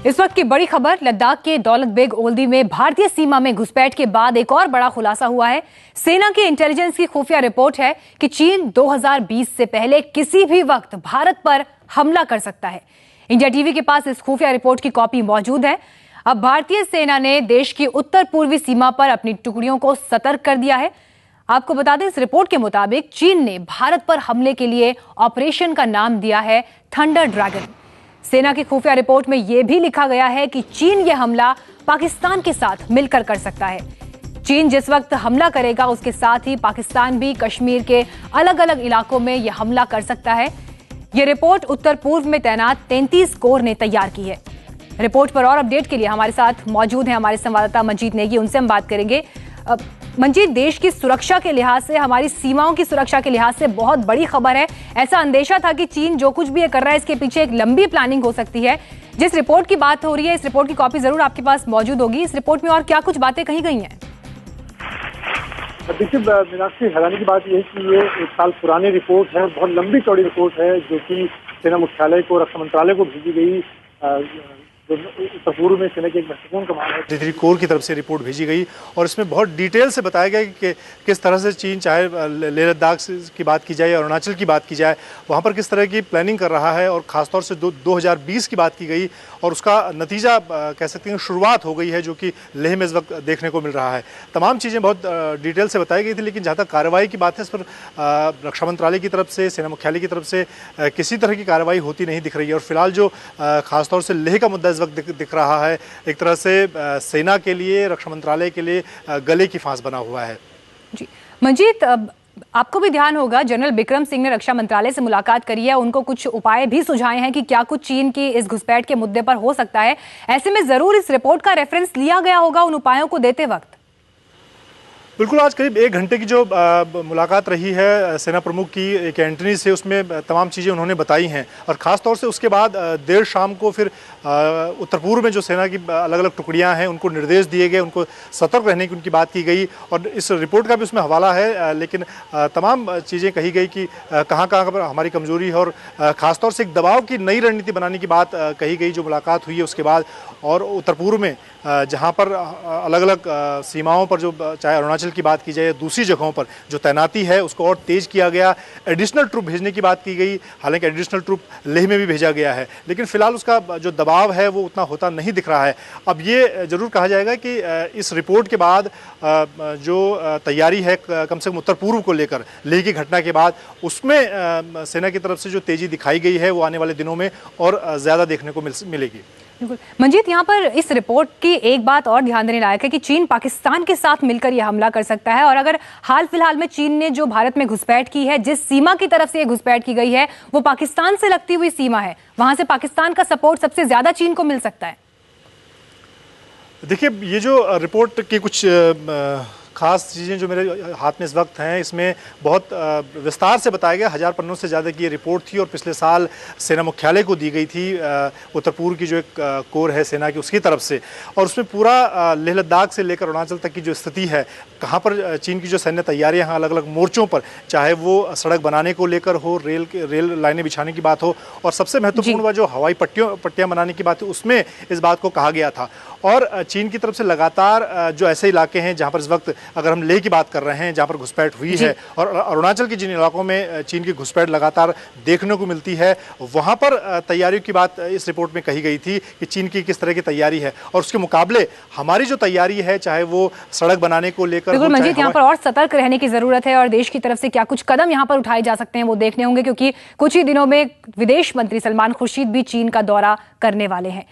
इस वक्त की बड़ी खबर, लद्दाख के दौलत बेग ओल्दी में भारतीय सीमा में घुसपैठ के बाद एक और बड़ा खुलासा हुआ है। सेना की इंटेलिजेंस की खुफिया रिपोर्ट है कि चीन 2020 से पहले किसी भी वक्त भारत पर हमला कर सकता है। इंडिया टीवी के पास इस खुफिया रिपोर्ट की कॉपी मौजूद है। अब भारतीय सेना ने देश की उत्तर पूर्वी सीमा पर अपनी टुकड़ियों को सतर्क कर दिया है। आपको बता दें, इस रिपोर्ट के मुताबिक चीन ने भारत पर हमले के लिए ऑपरेशन का नाम दिया है थंडर ड्रैगन। सेना की खुफिया रिपोर्ट में यह भी लिखा गया है कि चीन यह हमला पाकिस्तान के साथ मिलकर कर सकता है। चीन जिस वक्त हमला करेगा उसके साथ ही पाकिस्तान भी कश्मीर के अलग अलग इलाकों में यह हमला कर सकता है। यह रिपोर्ट उत्तर पूर्व में तैनात 33 कोर ने तैयार की है। रिपोर्ट पर और अपडेट के लिए हमारे साथ मौजूद हैं हमारे संवाददाता मंजीत नेगी, उनसे हम बात करेंगे। मंजीत, देश की सुरक्षा के लिहाज से, हमारी सीमाओं की सुरक्षा के लिहाज से बहुत बड़ी खबर है। ऐसा अंदेशा था कि चीन जो कुछ भी ये कर रहा है इसके पीछे एक लंबी प्लानिंग हो सकती है। जिस रिपोर्ट की बात हो रही है, इस रिपोर्ट की कॉपी जरूर आपके पास मौजूद होगी। इस रिपोर्ट में और क्या कुछ बातें कही गई हैं? देखिए, मीनाक्षी, हैरानी की बात यह है कि ये 1 साल पुरानी रिपोर्ट है और बहुत लंबी चौड़ी रिपोर्ट है जो कि सेना मुख्यालय को, रक्षा मंत्रालय को भेजी गई। उत्तर पूर्व में सेना की एक महत्वपूर्ण कमान है, 33 कोर की तरफ से रिपोर्ट भेजी गई और इसमें बहुत डिटेल से बताया गया कि किस तरह से चीन, चाहे लेह लद्दाख की बात की जाए, अरुणाचल की बात की जाए, वहाँ पर किस तरह की प्लानिंग कर रहा है। और ख़ासतौर से 2020 की बात की गई और उसका नतीजा कह सकते हैं शुरुआत हो गई है, जो कि लेह में इस वक्त देखने को मिल रहा है। तमाम चीज़ें बहुत डिटेल से बताई गई थी, लेकिन जहाँ तक कार्रवाई की बात है, इस पर रक्षा मंत्रालय की तरफ से, सेना मुख्यालय की तरफ से किसी तरह की कार्रवाई होती नहीं दिख रही है। और फिलहाल जो खासतौर से लेह का मुद्दा वक्त दिख रहा है, एक तरह से सेना के लिए, रक्षा मंत्रालय के लिए गले की फांस बना हुआ है। जी मंजीत, आपको भी ध्यान होगा, जनरल बिक्रम सिंह ने रक्षा मंत्रालय से मुलाकात करी है। उनको कुछ उपाय भी सुझाए हैं कि क्या कुछ चीन की इस घुसपैठ के मुद्दे पर हो सकता है। ऐसे में जरूर इस रिपोर्ट का रेफरेंस लिया गया होगा उन उपायों को देते वक्त। बिल्कुल, आज करीब 1 घंटे की जो मुलाकात रही है सेना प्रमुख की एक एंटनी से, उसमें तमाम चीज़ें उन्होंने बताई हैं। और ख़ास तौर से उसके बाद देर शाम को फिर उत्तर पूर्व में जो सेना की अलग अलग टुकड़ियां हैं उनको निर्देश दिए गए, उनको सतर्क रहने की उनकी बात की गई। और इस रिपोर्ट का भी उसमें हवाला है, लेकिन तमाम चीज़ें कही गई कि कहाँ कहाँ पर हमारी कमज़ोरी है। और ख़ासतौर से एक दबाव की नई रणनीति बनाने की बात कही गई जो मुलाकात हुई है उसके बाद। और उत्तर पूर्व में जहाँ पर अलग अलग सीमाओं पर, जो चाहे अरुणाचल की बात की जाए या दूसरी जगहों पर जो तैनाती है उसको और तेज़ किया गया। एडिशनल ट्रूप भेजने की बात की गई, हालांकि एडिशनल ट्रूप लेह में भी भेजा गया है, लेकिन फिलहाल उसका जो दबाव है वो उतना होता नहीं दिख रहा है। अब ये जरूर कहा जाएगा कि इस रिपोर्ट के बाद जो तैयारी है कम से कम उत्तर पूर्व को लेकर, लेह की घटना के बाद, उसमें सेना की तरफ से जो तेज़ी दिखाई गई है वो आने वाले दिनों में और ज़्यादा देखने को मिलेगी। बिल्कुल मंजीत, यहाँ पर इस रिपोर्ट की एक बात और ध्यान देने लायक है कि चीन पाकिस्तान के साथ मिलकर यह हमला कर सकता है। और अगर हाल फिलहाल में चीन ने जो भारत में घुसपैठ की है, जिस सीमा की तरफ से यह घुसपैठ की गई है वो पाकिस्तान से लगती हुई सीमा है, वहां से पाकिस्तान का सपोर्ट सबसे ज्यादा चीन को मिल सकता है। देखिए, ये जो रिपोर्ट की कुछ खास चीज़ें जो मेरे हाथ में इस वक्त हैं, इसमें बहुत विस्तार से बताया गया। 1000 पन्नों से ज़्यादा की ये रिपोर्ट थी और पिछले साल सेना मुख्यालय को दी गई थी, उत्तर पूर्व की जो एक कोर है सेना की, उसकी तरफ से। और उसमें पूरा लेह लद्दाख से लेकर अरुणाचल तक की जो स्थिति है, कहाँ पर चीन की जो सैन्य तैयारियाँ हैं अलग अलग मोर्चों पर, चाहे वो सड़क बनाने को लेकर हो, रेल लाइनें बिछाने की बात हो, और सबसे महत्वपूर्ण वह जो हवाई पट्टियाँ बनाने की बात है, उसमें इस बात को कहा गया था। और चीन की तरफ से लगातार जो ऐसे इलाके हैं जहाँ पर इस वक्त, अगर हम लेह की बात कर रहे हैं जहाँ पर घुसपैठ हुई है, और अरुणाचल के जिन इलाकों में चीन की घुसपैठ लगातार देखने को मिलती है, वहाँ पर तैयारियों की बात इस रिपोर्ट में कही गई थी कि चीन की किस तरह की तैयारी है और उसके मुकाबले हमारी जो तैयारी है, चाहे वो सड़क बनाने को लेकर। बिल्कुल मंजीत, यहाँ पर और सतर्क रहने की जरूरत है और देश की तरफ से क्या कुछ कदम यहाँ पर उठाए जा सकते हैं वो देखने होंगे, क्योंकि कुछ ही दिनों में विदेश मंत्री सलमान खुर्शीद भी चीन का दौरा करने वाले हैं।